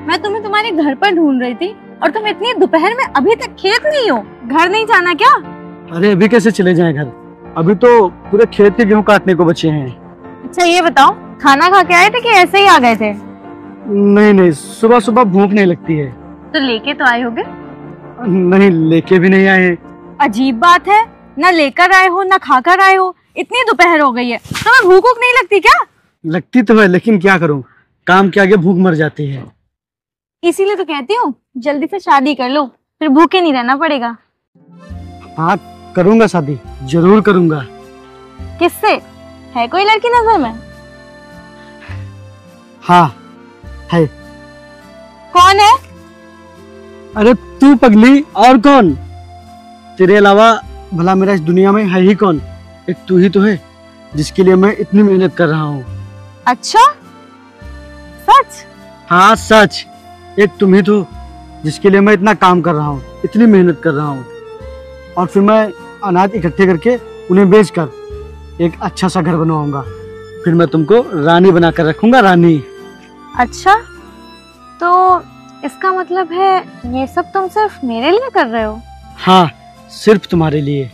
मैं तुम्हें तुम्हारे घर पर ढूंढ रही थी और तुम इतनी दोपहर में अभी तक खेत नहीं हो। घर नहीं जाना क्या? अरे अभी कैसे चले जाएं घर, अभी तो पूरे खेत के गेहूं काटने को बचे हैं। अच्छा ये बताओ, खाना खा के आए थे कि ऐसे ही आ गए थे? नहीं नहीं, सुबह सुबह भूख नहीं लगती है। तो लेके तो आए होगे? नहीं, लेके भी नहीं आए। अजीब बात है, ना लेकर आए हो ना खाकर आए हो। इतनी दोपहर हो गई है, तुम्हें भूख वूख नहीं लगती क्या? लगती तो है, लेकिन क्या करूं, काम के आगे भूख मर जाती है। इसीलिए तो कहती हूँ जल्दी से शादी कर लो, फिर भूखे नहीं रहना पड़ेगा। हाँ करूंगा शादी, जरूर करूंगा। किससे? है कोई लड़की नजर में? हाँ है। कौन है? अरे तू पगली, और कौन? तेरे अलावा भला मेरा इस दुनिया में है ही कौन? एक तू ही तो है जिसके लिए मैं इतनी मेहनत कर रहा हूँ। अच्छा सच? हाँ सच, एक तुम ही तो जिसके लिए मैं इतना काम कर रहा हूँ, इतनी मेहनत कर रहा हूँ। और फिर मैं अनाज इकट्ठे करके उन्हें बेचकर एक अच्छा सा घर बनवाऊंगा, फिर मैं तुमको रानी बनाकर रखूंगा, रानी। अच्छा, तो इसका मतलब है ये सब तुम सिर्फ मेरे लिए कर रहे हो? हाँ, सिर्फ तुम्हारे लिए।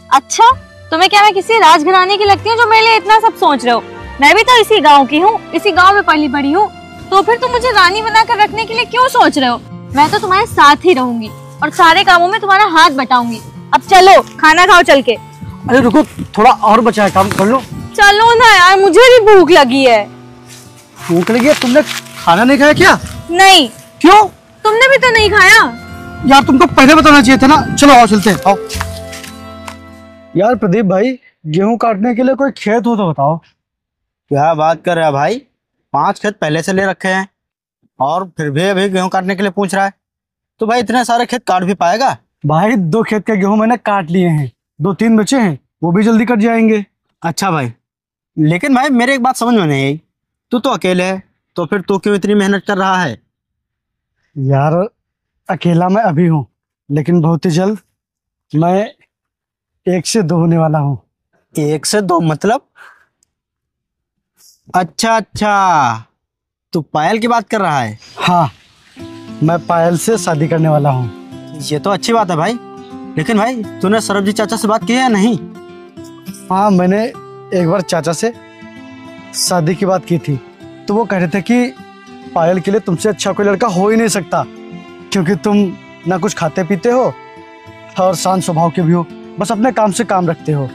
अच्छा, तुम्हें क्या मैं किसी राजघराने की लगती हूँ जो मेरे लिए इतना सब सोच रहे हो? मैं भी तो इसी गांव की हूँ, इसी गांव में पली बड़ी हूँ, तो फिर तुम मुझे रानी बनाकर रखने के लिए क्यों सोच रहे हो? मैं तो तुम्हारे साथ ही रहूंगी और सारे कामों में तुम्हारा हाथ बटाऊंगी। अब चलो खाना खाओ चल के। अरे रुको, थोड़ा और बचा है, काम कर लो। चलो ना यार, मुझे भी भूख लगी है। भूख लगी है? तुमने खाना नहीं खाया क्या? नहीं। क्यों? तुमने भी तो नहीं खाया। यार तुमको पहले बताना चाहिए था ना। चलो आओ चलते हैं, आओ। यार प्रदीप भाई, गेहूं काटने के लिए कोई खेत हो तो बताओ। क्या बात कर रहा है भाई, 5 खेत पहले से ले रखे हैं और फिर भी अभी गेहूं काटने के लिए पूछ रहा है? तो भाई इतने सारे खेत काट भी पाएगा? भाई 2 खेत के गेहूं मैंने काट लिए हैं, 2-3 बचे हैं, वो भी जल्दी कट जाएंगे। अच्छा भाई, लेकिन भाई मेरे एक बात समझ में नहीं आई, तू तो अकेले है, तो फिर तू क्यों इतनी मेहनत कर रहा है? यार अकेला मैं अभी हूँ, लेकिन बहुत ही जल्द मैं 1 से 2 होने वाला हूँ। 1 से 2 मतलब? अच्छा अच्छा, तू पायल की बात कर रहा है? हाँ, मैं पायल से शादी करने वाला हूँ। ये तो अच्छी बात है भाई, लेकिन भाई तूने सरबजी चाचा से बात की है या नहीं? हाँ, मैंने एक बार चाचा से शादी की बात की थी, तो वो कह रहे थे कि पायल के लिए तुमसे अच्छा कोई लड़का हो ही नहीं सकता, क्योंकि तुम ना कुछ खाते पीते हो और शांत स्वभाव के भी हो, बस अपने काम से काम रखते हो,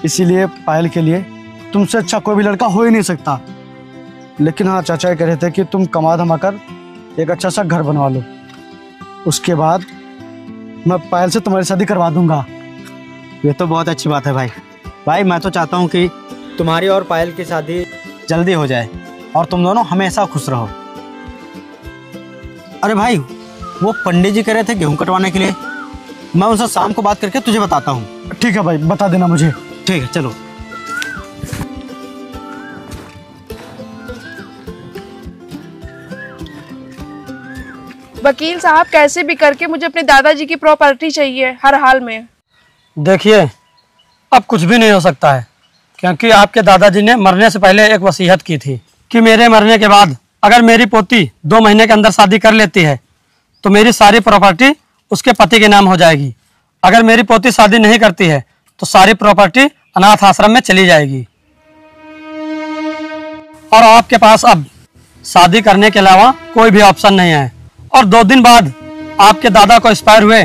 इसीलिए पायल के लिए तुमसे अच्छा कोई भी लड़का हो ही नहीं सकता। लेकिन हाँ, चाचा ये कह रहे थे कि तुम कमा धमा कर एक अच्छा सा घर बनवा लो, उसके बाद मैं पायल से तुम्हारी शादी करवा दूंगा। ये तो बहुत अच्छी बात है भाई। भाई मैं तो चाहता हूँ कि तुम्हारी और पायल की शादी जल्दी हो जाए और तुम दोनों हमेशा खुश रहो। अरे भाई, वो पंडित जी कह रहे थे गेहूं कटवाने के लिए, मैं उनसे शाम को बात करके तुझे बताता हूँ। ठीक है भाई, बता देना मुझे। ठीक है, चलो। वकील साहब, कैसे भी करके मुझे अपने दादाजी की प्रॉपर्टी चाहिए, हर हाल में। देखिए, अब कुछ भी नहीं हो सकता है, क्योंकि आपके दादाजी ने मरने से पहले एक वसीयत की थी कि मेरे मरने के बाद अगर मेरी पोती 2 महीने के अंदर शादी कर लेती है तो मेरी सारी प्रॉपर्टी उसके पति के नाम हो जाएगी। अगर मेरी पोती शादी नहीं करती है तो सारी प्रॉपर्टी अनाथ आश्रम में चली जाएगी। और आपके पास अब शादी करने के अलावा कोई भी ऑप्शन नहीं है। और 2 दिन बाद आपके दादा को एक्सपायर हुए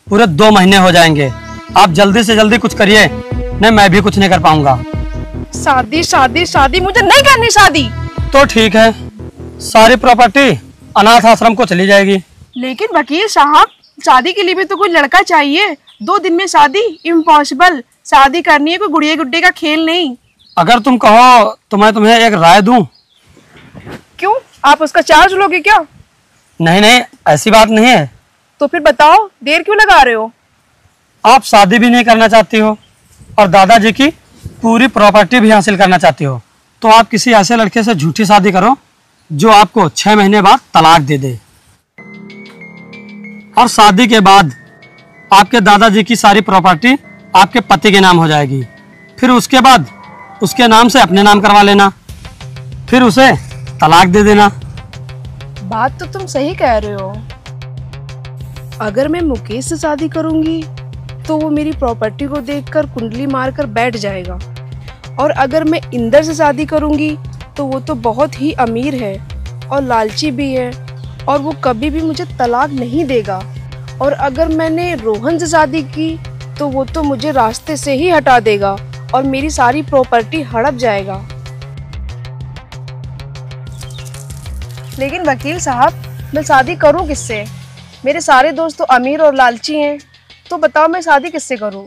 पूरे 2 महीने हो जाएंगे। आप जल्दी से जल्दी कुछ करिए, नहीं मैं भी कुछ नहीं कर पाऊंगा। शादी शादी शादी, मुझे नहीं करनी शादी। तो ठीक है, सारी प्रॉपर्टी अनाथ आश्रम को चली जाएगी। लेकिन वकील साहब, शादी के लिए भी तो कोई लड़का चाहिए। 2 दिन में शादी इम्पॉसिबल। शादी करनी है कोई गुड़िया गुड्डे का खेल नहीं। अगर तुम कहो तो मैं तुम्हें एक राय दूं। क्यों, आप उसका चार्ज लोगे क्या? नहीं नहीं, ऐसी बात नहीं है। तो फिर बताओ, देर क्यों लगा रहे हो? आप शादी भी नहीं करना चाहती हो और दादाजी की पूरी प्रॉपर्टी भी हासिल करना चाहती हो, तो आप किसी ऐसे लड़के से झूठी शादी करो जो आपको 6 महीने बाद तलाक दे दे। और शादी के बाद आपके दादाजी की सारी प्रॉपर्टी आपके पति के नाम हो जाएगी। फिर उसके बाद उसके नाम से अपने नाम करवा लेना। फिर उसे तलाक दे देना। बात तो तुम सही कह रहे हो। अगर मैं मुकेश से शादी करूंगी तो वो मेरी प्रॉपर्टी को देखकर कुंडली मारकर बैठ जाएगा, और अगर मैं इंदर से शादी करूंगी तो वो तो बहुत ही अमीर है और लालची भी है, और वो कभी भी मुझे तलाक नहीं देगा। और अगर मैंने रोहन से शादी की तो वो तो मुझे रास्ते से ही हटा देगा और मेरी सारी प्रॉपर्टी हड़प जाएगा। लेकिन वकील साहब, मैं शादी करूं किससे? मेरे सारे दोस्त तो अमीर और लालची हैं, तो बताओ मैं शादी किससे करूं?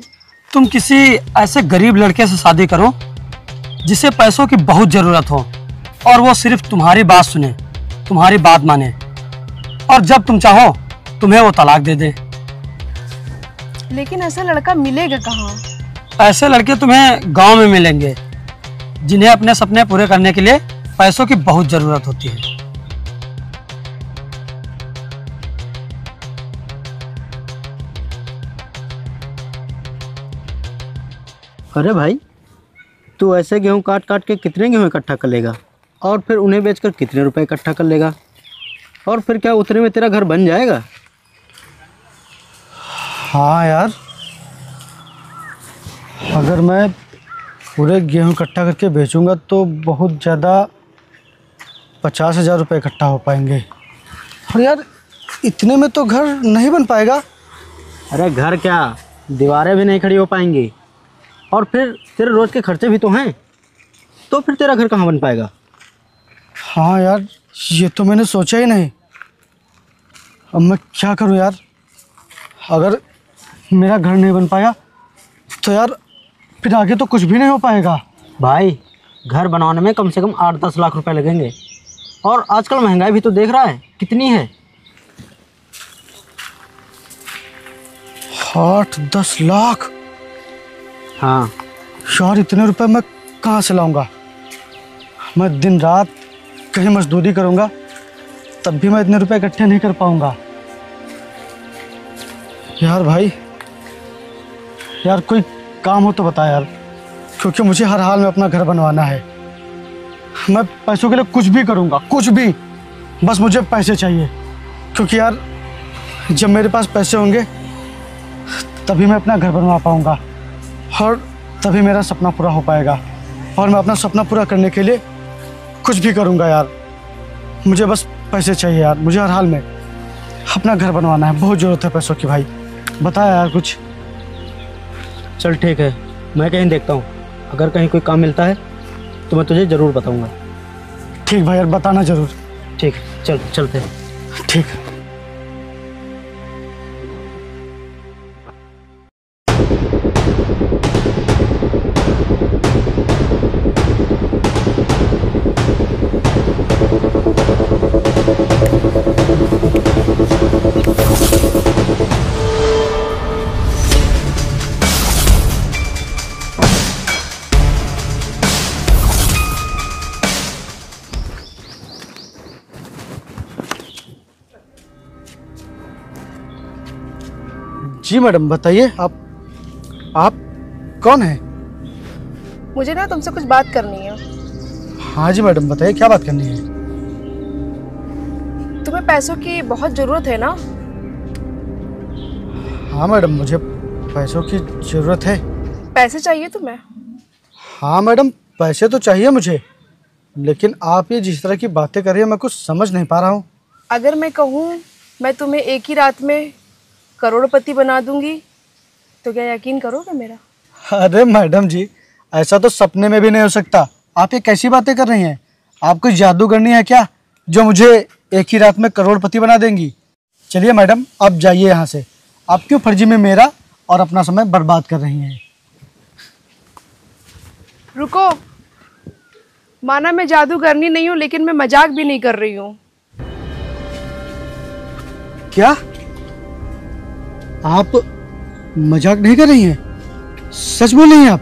तुम किसी ऐसे गरीब लड़के से शादी करो जिसे पैसों की बहुत जरूरत हो और वो सिर्फ तुम्हारी बात सुने, तुम्हारी बात माने, और जब तुम चाहो तुम्हें वो तलाक दे दे। लेकिन ऐसा लड़का मिलेगा कहाँ? ऐसे लड़के तुम्हें गांव में मिलेंगे जिन्हें अपने सपने पूरे करने के लिए पैसों की बहुत जरूरत होती है। अरे भाई, तू ऐसे गेहूं काट काट के कितने गेहूं इकट्ठा कर लेगा और फिर उन्हें बेचकर कितने रुपए इकट्ठा कर लेगा, और फिर क्या उतने में तेरा घर बन जाएगा? हाँ यार, अगर मैं पूरे गेहूं इकट्ठा करके बेचूंगा तो बहुत ज़्यादा 50,000 रुपये इकट्ठा हो पाएंगे। और यार इतने में तो घर नहीं बन पाएगा। अरे घर क्या, दीवारें भी नहीं खड़ी हो पाएंगी, और फिर तेरे रोज के खर्चे भी तो हैं, तो फिर तेरा घर कहाँ बन पाएगा? हाँ यार, ये तो मैंने सोचा ही नहीं। अब मैं क्या करूँ यार? अगर मेरा घर नहीं बन पाया तो यार फिर आगे तो कुछ भी नहीं हो पाएगा। भाई, घर बनवाने में कम से कम 8-10 लाख रुपए लगेंगे, और आजकल महंगाई भी तो देख रहा है कितनी है। 8-10 लाख? हाँ यार इतने रुपए मैं कहाँ से लाऊंगा? मैं दिन रात कहीं मजदूरी करूंगा तब भी मैं इतने रुपए इकट्ठे नहीं कर पाऊंगा। यार भाई, यार कोई काम हो तो बता यार, क्योंकि मुझे हर हाल में अपना घर बनवाना है। मैं पैसों के लिए कुछ भी करूंगा, कुछ भी, बस मुझे पैसे चाहिए। क्योंकि यार जब मेरे पास पैसे होंगे तभी मैं अपना घर बनवा पाऊंगा, और तभी मेरा सपना पूरा हो पाएगा। और मैं अपना सपना पूरा करने के लिए कुछ भी करूंगा यार। मुझे बस पैसे चाहिए यार, मुझे हर हाल में अपना घर बनवाना है, बहुत ज़रूरत है पैसों की। भाई बता यार कुछ। चल ठीक है, मैं कहीं देखता हूँ, अगर कहीं कोई काम मिलता है तो मैं तुझे ज़रूर बताऊँगा। ठीक भाई यार, बताना ज़रूर। ठीक, चल चलते हैं। ठीक। जी मैडम, बताइए आप कौन हैं? मुझे ना तुमसे कुछ बात करनी है। हाँ जी मैडम, बताइए क्या बात करनी है? तुम्हें पैसों की बहुत ज़रूरत है ना? हाँ मैडम, मुझे पैसों की ज़रूरत है। पैसे चाहिए तुम्हें? हाँ मैडम, पैसे तो चाहिए मुझे, लेकिन आप ये जिस तरह की बातें कर रही हैं मैं कुछ समझ नहीं पा रहा हूँ। अगर मैं कहूँ मैं तुम्हें एक ही रात में करोड़पति बना दूंगी तो क्या यकीन करोगे मेरा? अरे मैडम जी, ऐसा तो सपने में भी नहीं हो सकता। आप ये कैसी बातें कर रही हैं? आप कोई जादूगरनी है क्या जो मुझे एक ही रात में करोड़पति बना देंगी? चलिए मैडम, आप जाइए यहाँ से। आप क्यों फर्जी में मेरा और अपना समय बर्बाद कर रही हैं? रुको, माना मैं जादूगरनी नहीं हूँ, लेकिन मैं मजाक भी नहीं कर रही हूँ। क्या आप मजाक नहीं कर रही हैं? सच बोल रही हैं आप?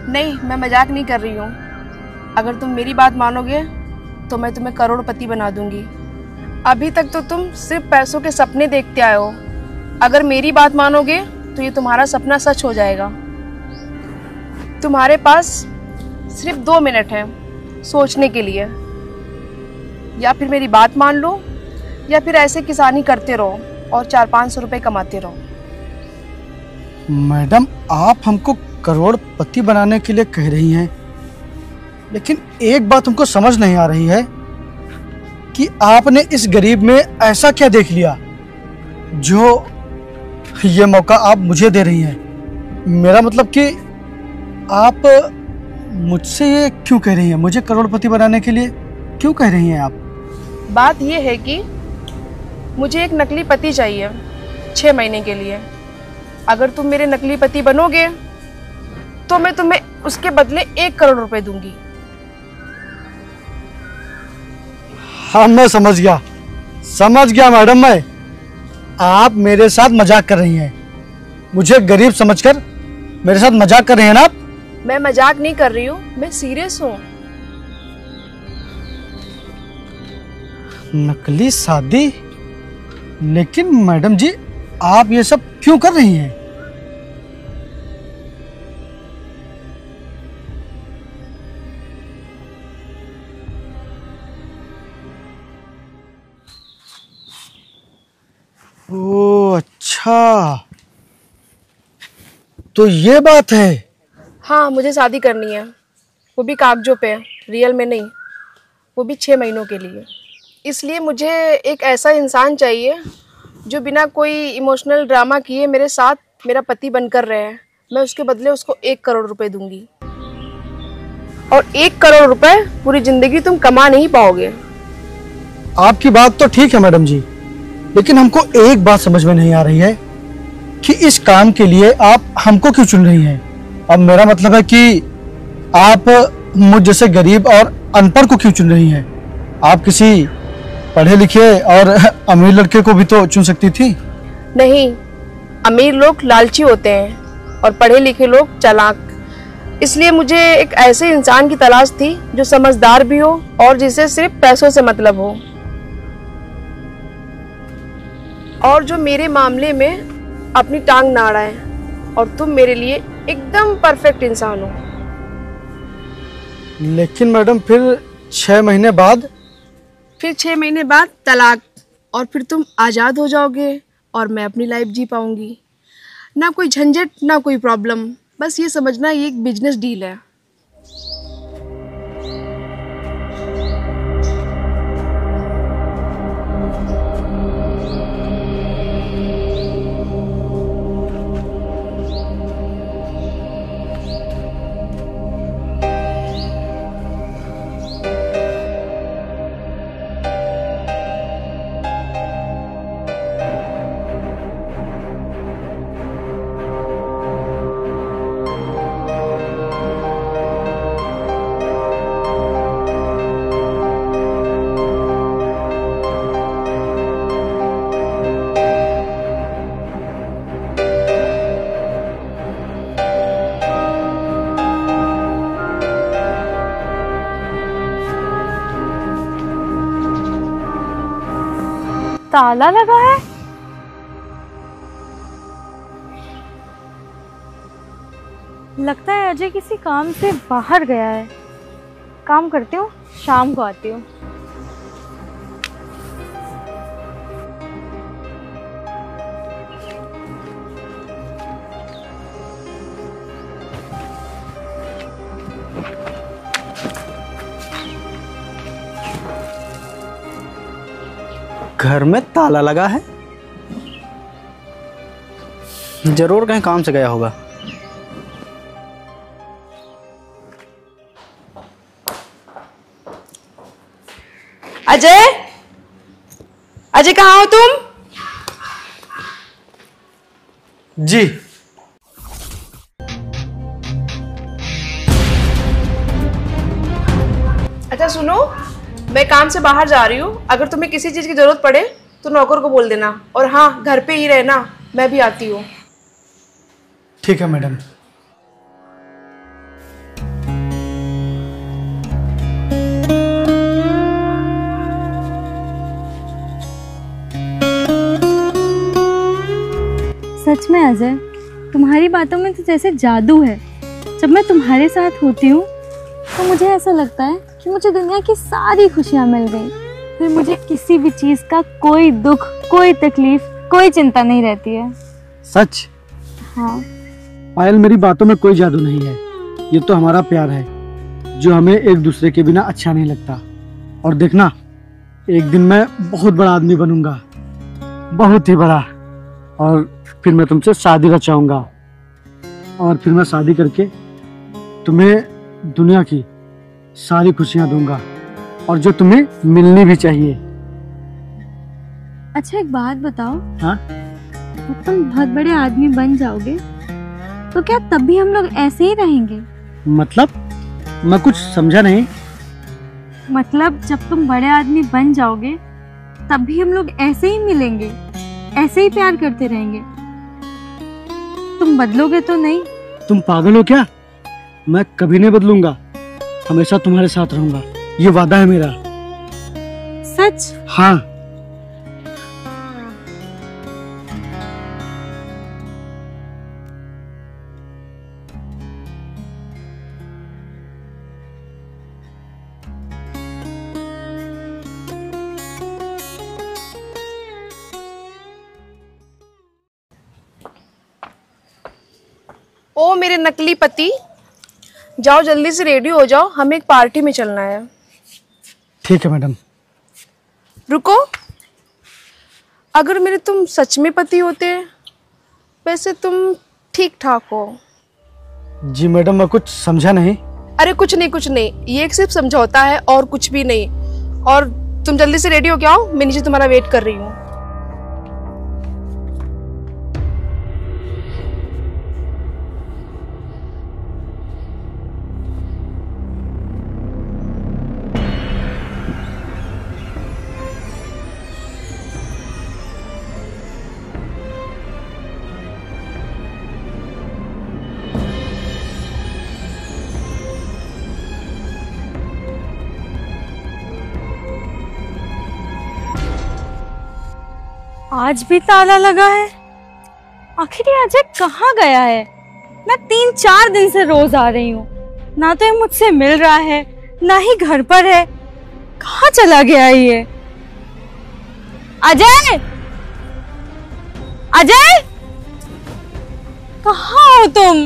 नहीं, मैं मजाक नहीं कर रही हूँ। अगर तुम मेरी बात मानोगे तो मैं तुम्हें करोड़पति बना दूंगी। अभी तक तो तुम सिर्फ पैसों के सपने देखते आए हो। अगर मेरी बात मानोगे तो ये तुम्हारा सपना सच हो जाएगा। तुम्हारे पास सिर्फ 2 मिनट है। सोचने के लिए। या फिर मेरी बात मान लो, या फिर ऐसे किसानी करते रहो और 400-500 रुपए कमाते रहो। मैडम, आप हमको करोड़पति बनाने के लिए कह रही हैं, लेकिन एक बात हमको समझ नहीं आ रही है कि आपने इस गरीब में ऐसा क्या देख लिया जो ये मौका आप मुझे दे रही हैं। मेरा मतलब कि आप मुझसे ये क्यों कह रही हैं, मुझे करोड़पति बनाने के लिए क्यों कह रही हैं आप? बात ये है कि मुझे एक नकली पति चाहिए 6 महीने के लिए। अगर तुम मेरे नकली पति बनोगे तो मैं तुम्हें उसके बदले 1 करोड़ रुपए दूंगी। हाँ, मैं समझ गया मैडम। मैं आप मेरे साथ मजाक कर रही हैं, मुझे गरीब समझकर मेरे साथ मजाक कर रही हैं ना आप? मैं मजाक नहीं कर रही हूँ, मैं सीरियस हूँ। नकली शादी? लेकिन मैडम जी, आप ये सब क्यों कर रही हैं? ओह अच्छा, तो ये बात है। हाँ, मुझे शादी करनी है, वो भी कागजों पे, रियल में नहीं, वो भी 6 महीनों के लिए। इसलिए मुझे एक ऐसा इंसान चाहिए जो बिना कोई इमोशनल ड्रामा किए मेरे साथ मेरा पति बनकर रहे। मैं उसके बदले उसको 1 करोड़ रुपए दूंगी, और 1 करोड़ रुपए पूरी जिंदगी तुम कमा नहीं पाओगे। आपकी बात तो ठीक है मैडम जी, लेकिन हमको एक बात समझ में नहीं आ रही है कि इस काम के लिए आप हमको क्यों चुन रही हैं। अब मेरा मतलब है कि आप मुझ जैसे गरीब और अनपढ़ को क्यों चुन रही हैं? आप किसी पढ़े लिखे और अमीर लड़के को भी तो चुन सकती थी। नहीं, अमीर लोग लालची होते हैं और पढ़े लिखे लोग चालाक। इसलिए मुझे एक ऐसे इंसान की तलाश थी जो समझदार भी हो और जिसे सिर्फ पैसों से मतलब हो, और जो मेरे मामले में अपनी टांग ना अड़ाए। और तुम मेरे लिए एकदम परफेक्ट इंसान हो। लेकिन मैडम, फिर 6 महीने बाद? फिर 6 महीने बाद तलाक, और फिर तुम आज़ाद हो जाओगे और मैं अपनी लाइफ जी पाऊंगी। ना कोई झंझट, ना कोई प्रॉब्लम। बस ये समझना, ये एक बिजनेस डील है। ताला लगा है। लगता है अजय किसी काम से बाहर गया है। काम करती हूँ, शाम को आती हूँ। घर में ताला लगा है, जरूर कहीं काम से गया होगा। अजय, अजय कहाँ हो तुम? जी। अच्छा सुनो, मैं काम से बाहर जा रही हूँ। अगर तुम्हें किसी चीज की जरूरत पड़े तो नौकर को बोल देना, और हाँ, घर पे ही रहना, मैं भी आती हूँ। ठीक है मैडम। सच में अजय, तुम्हारी बातों में तो जैसे जादू है। जब मैं तुम्हारे साथ होती हूँ तो मुझे ऐसा लगता है कि मुझे दुनिया की सारी खुशियां मिल गई, फिर मुझे किसी भी चीज का कोई दुख, कोई तकलीफ, कोई चिंता नहीं रहती है। सच? हाँ। पायल, मेरी बातों में कोई जादू नहीं है, ये तो हमारा प्यार है जो हमें एक दूसरे के बिना अच्छा नहीं लगता। और देखना, एक दिन मैं बहुत बड़ा आदमी बनूंगा, बहुत ही बड़ा, और फिर मैं तुमसे शादी रचाऊंगा, और फिर मैं शादी करके तुम्हें दुनिया की सारी खुशियां दूंगा, और जो तुम्हें मिलनी भी चाहिए। अच्छा एक बात बताओ। हाँ? जब तुम बहुत बड़े आदमी बन जाओगे तो क्या तब भी हम लोग ऐसे ही रहेंगे? मतलब? मैं कुछ समझा नहीं। मतलब जब तुम बड़े आदमी बन जाओगे तब भी हम लोग ऐसे ही मिलेंगे, ऐसे ही प्यार करते रहेंगे, तुम बदलोगे तो नहीं? तुम पागल हो क्या? मैं कभी नहीं बदलूंगा, हमेशा तुम्हारे साथ रहूंगा, ये वादा है मेरा। सच? हाँ। ओ मेरे नकली पति, जाओ जल्दी से रेडी हो जाओ, हमें एक पार्टी में चलना है। ठीक है मैडम। रुको, अगर मेरे तुम सच में पति होते, वैसे तुम ठीक ठाक हो। जी मैडम, मैं कुछ समझा नहीं। अरे कुछ नहीं, ये एक सिर्फ समझौता है और कुछ भी नहीं। और तुम जल्दी से रेडी हो के आओ, मैं नीचे तुम्हारा वेट कर रही हूँ। आज भी ताला लगा है। आखिर ये अजय कहाँ गया है? मैं 3-4 दिन से रोज आ रही हूँ, ना तो ये मुझसे मिल रहा है, ना ही घर पर है। कहाँ चला गया ये? अजय! अजय! कहाँ हो तुम?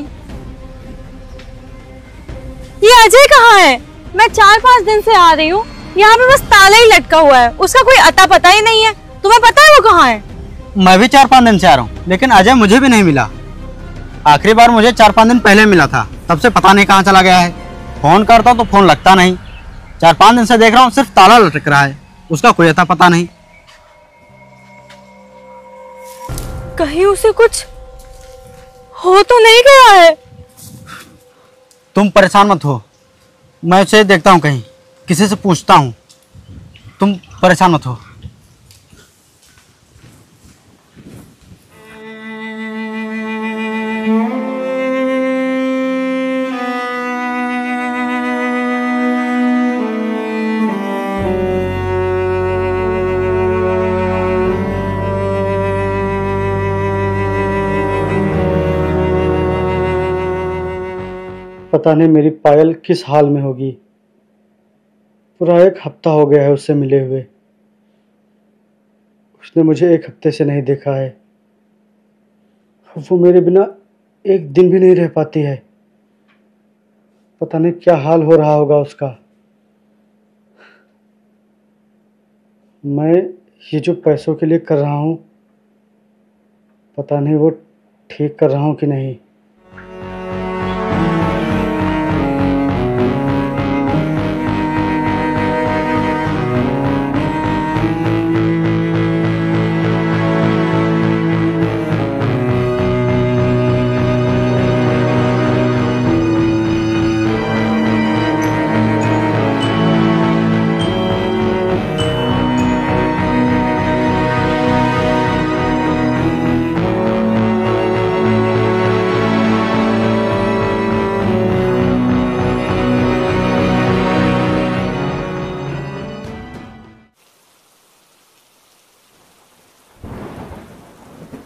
ये अजय कहाँ है? मैं 4-5 दिन से आ रही हूँ, यहाँ पे बस ताला ही लटका हुआ है, उसका कोई अता पता ही नहीं है। तुम्हें पता है वो कहाँ है? मैं भी 4-5 दिन से आ रहा हूँ, लेकिन अजय मुझे भी नहीं मिला। आखिरी बार मुझे 4-5 दिन पहले मिला था, तब से पता नहीं कहाँ चला गया है। फोन करता हूँ तो फोन लगता नहीं। 4-5 दिन से देख रहा हूँ, सिर्फ ताला लटक रहा है, उसका कोई अता पता नहीं। कहीं उसे कुछ हो तो नहीं गया है? तुम परेशान मत हो, मैं उसे देखता हूँ, कहीं किसी से पूछता हूँ, तुम परेशान मत हो। पता नहीं मेरी पायल किस हाल में होगी। पूरा 1 हफ्ता हो गया है उससे मिले हुए, उसने मुझे 1 हफ्ते से नहीं देखा है। वो मेरे बिना एक दिन भी नहीं रह पाती है। पता नहीं क्या हाल हो रहा होगा उसका। मैं ये जो पैसों के लिए कर रहा हूँ, पता नहीं वो ठीक कर रहा हूँ कि नहीं।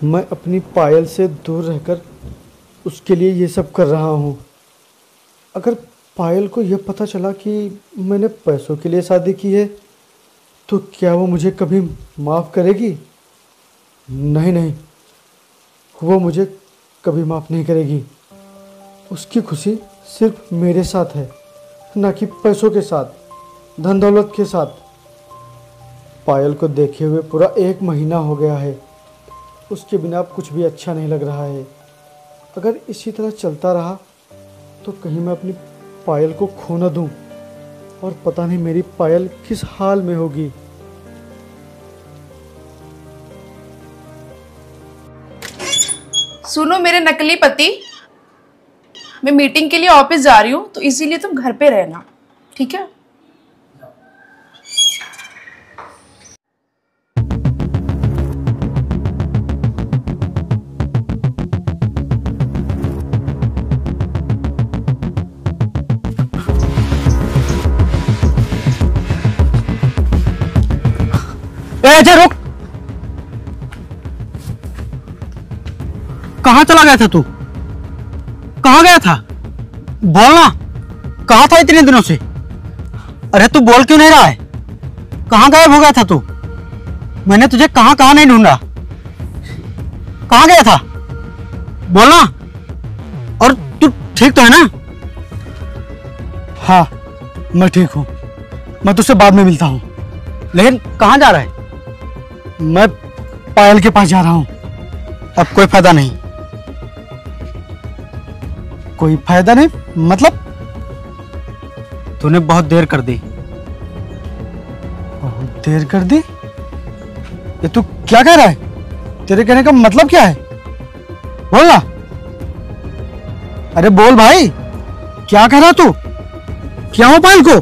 मैं अपनी पायल से दूर रहकर उसके लिए ये सब कर रहा हूँ। अगर पायल को यह पता चला कि मैंने पैसों के लिए शादी की है तो क्या वो मुझे कभी माफ़ करेगी? नहीं नहीं, वो मुझे कभी माफ़ नहीं करेगी। उसकी खुशी सिर्फ मेरे साथ है, ना कि पैसों के साथ, धन दौलत के साथ। पायल को देखे हुए पूरा 1 महीना हो गया है। उसके बिना अब कुछ भी अच्छा नहीं लग रहा है। अगर इसी तरह चलता रहा तो कहीं मैं अपनी पायल को खो न दूं, और पता नहीं मेरी पायल किस हाल में होगी। सुनो मेरे नकली पति, मैं मीटिंग के लिए ऑफिस जा रही हूँ, तो इसीलिए तुम घर पे रहना, ठीक है? अजय रुक, कहाँ चला गया था तू? कहाँ गया था? बोलना, कहाँ था इतने दिनों से? अरे तू बोल क्यों नहीं रहा है? कहाँ गायब हो गया था तू? मैंने तुझे कहाँ कहाँ नहीं ढूंढा। कहाँ गया था? बोलना। और तू ठीक तो है ना? हाँ, मैं ठीक हूँ। मैं तुझसे बाद में मिलता हूँ। लेकिन कहाँ जा रहा है? मैं पायल के पास जा रहा हूँ। अब कोई फायदा नहीं। कोई फायदा नहीं मतलब? तूने बहुत देर कर दी। बहुत देर कर दी? ये तू क्या कह रहा है? तेरे कहने का मतलब क्या है? बोल ना। अरे बोल भाई, क्या कह रहा तू? क्या हो पायल को?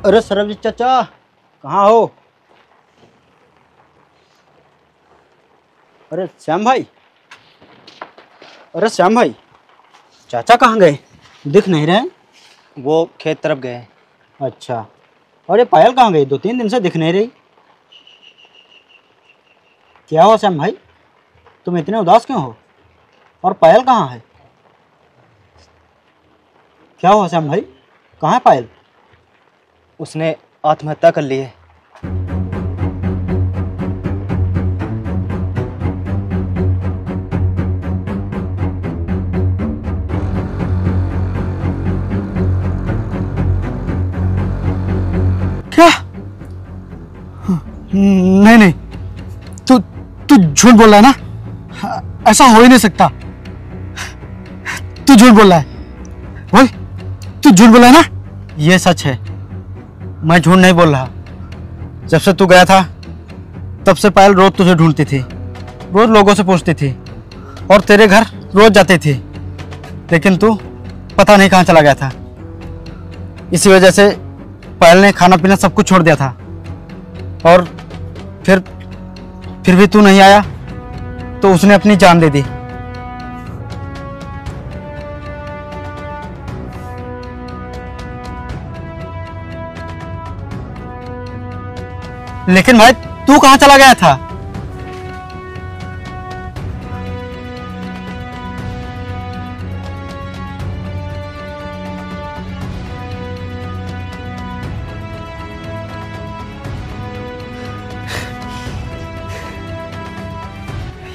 अरे सरबजीत चाचा, कहाँ हो? अरे श्याम भाई, अरे श्याम भाई, चाचा कहाँ गए? दिख नहीं रहे। वो खेत तरफ गए। अच्छा, और ये पायल कहाँ गई? 2-3 दिन से दिख नहीं रही। क्या हुआ श्याम भाई, तुम इतने उदास क्यों हो? और पायल कहाँ है? क्या हुआ श्याम भाई, कहाँ है पायल? उसने आत्महत्या कर ली है। क्या? नहीं नहीं, तू तू झूठ बोल रहा है ना? ऐसा हो ही नहीं सकता। तू झूठ बोल रहा है। बोल, तू झूठ बोल रहा है ना? ये सच है, मैं झूठ नहीं बोल रहा। जब से तू गया था तब से पायल रोज तुझे ढूंढती थी, रोज लोगों से पूछती थी, और तेरे घर रोज जाती थी, लेकिन तू पता नहीं कहाँ चला गया था। इसी वजह से पायल ने खाना पीना सब कुछ छोड़ दिया था, और फिर भी तू नहीं आया तो उसने अपनी जान दे दी। लेकिन भाई तू कहाँ चला गया था?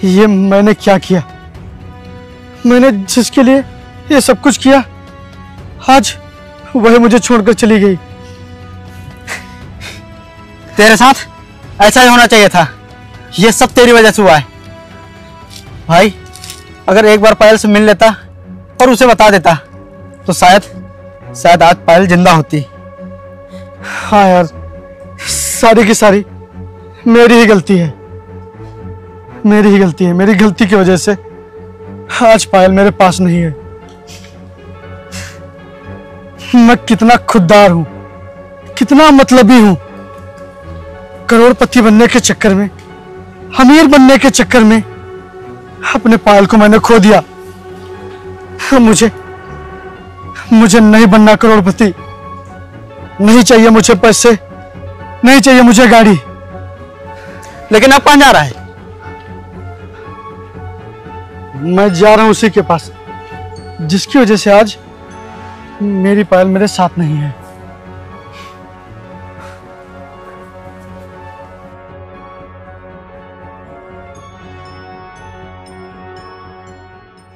ये मैंने क्या किया? मैंने जिसके लिए ये सब कुछ किया, आज वह मुझे छोड़कर चली गई। तेरे साथ ऐसा ही होना चाहिए था। ये सब तेरी वजह से हुआ है। भाई, अगर एक बार पायल से मिल लेता और उसे बता देता तो शायद आज पायल जिंदा होती। हाँ यार, सारी की सारी मेरी ही गलती है। मेरी ही गलती है। मेरी गलती की वजह से आज पायल मेरे पास नहीं है। मैं कितना खुददार हूं, कितना मतलबी हूं। करोड़पति बनने के चक्कर में, अमीर बनने के चक्कर में अपने पायल को मैंने खो दिया। मुझे नहीं बनना करोड़पति। नहीं चाहिए मुझे पैसे, नहीं चाहिए मुझे गाड़ी। लेकिन अब कहाँ जा रहा है? मैं जा रहा हूं उसी के पास जिसकी वजह से आज मेरी पायल मेरे साथ नहीं है।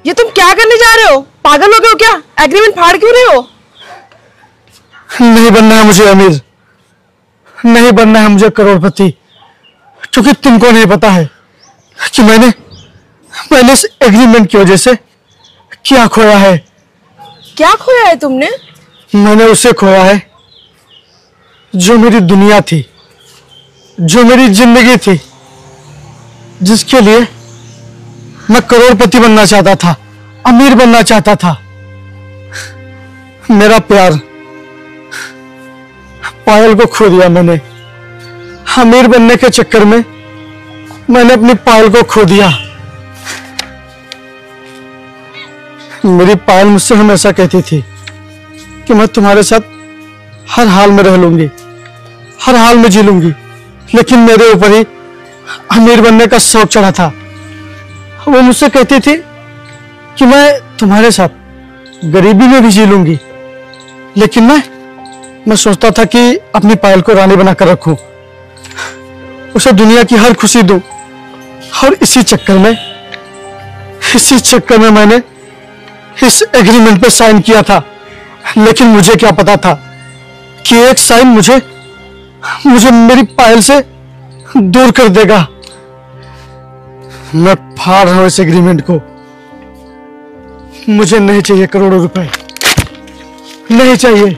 ये तुम क्या करने जा रहे हो? पागल हो गए हो क्या? एग्रीमेंट फाड़ क्यों रहे हो? नहीं बनना है मुझे अमीर, नहीं बनना है मुझे करोड़पति, क्योंकि तुमको नहीं पता है कि मैंने इस एग्रीमेंट की वजह से क्या खोया है। क्या खोया है तुमने? मैंने उसे खोया है जो मेरी दुनिया थी, जो मेरी जिंदगी थी, जिसके लिए मैं करोड़पति बनना चाहता था, अमीर बनना चाहता था। मेरा प्यार, पायल को खो दिया मैंने। अमीर बनने के चक्कर में मैंने अपनी पायल को खो दिया। मेरी पायल मुझसे हमेशा कहती थी कि मैं तुम्हारे साथ हर हाल में रह लूंगी, हर हाल में जी लूंगी, लेकिन मेरे ऊपर ही अमीर बनने का शौक चढ़ा था। वो मुझसे कहती थी कि मैं तुम्हारे साथ गरीबी में भी जी लूंगी, लेकिन मैं सोचता था कि अपनी पायल को रानी बनाकर रखूं, उसे दुनिया की हर खुशी दूं। और इसी चक्कर में मैंने इस एग्रीमेंट पे साइन किया था। लेकिन मुझे क्या पता था कि एक साइन मुझे मेरी पायल से दूर कर देगा। मैं फाड़ रहा हूं इस एग्रीमेंट को। मुझे नहीं चाहिए करोड़ों रुपए, नहीं चाहिए।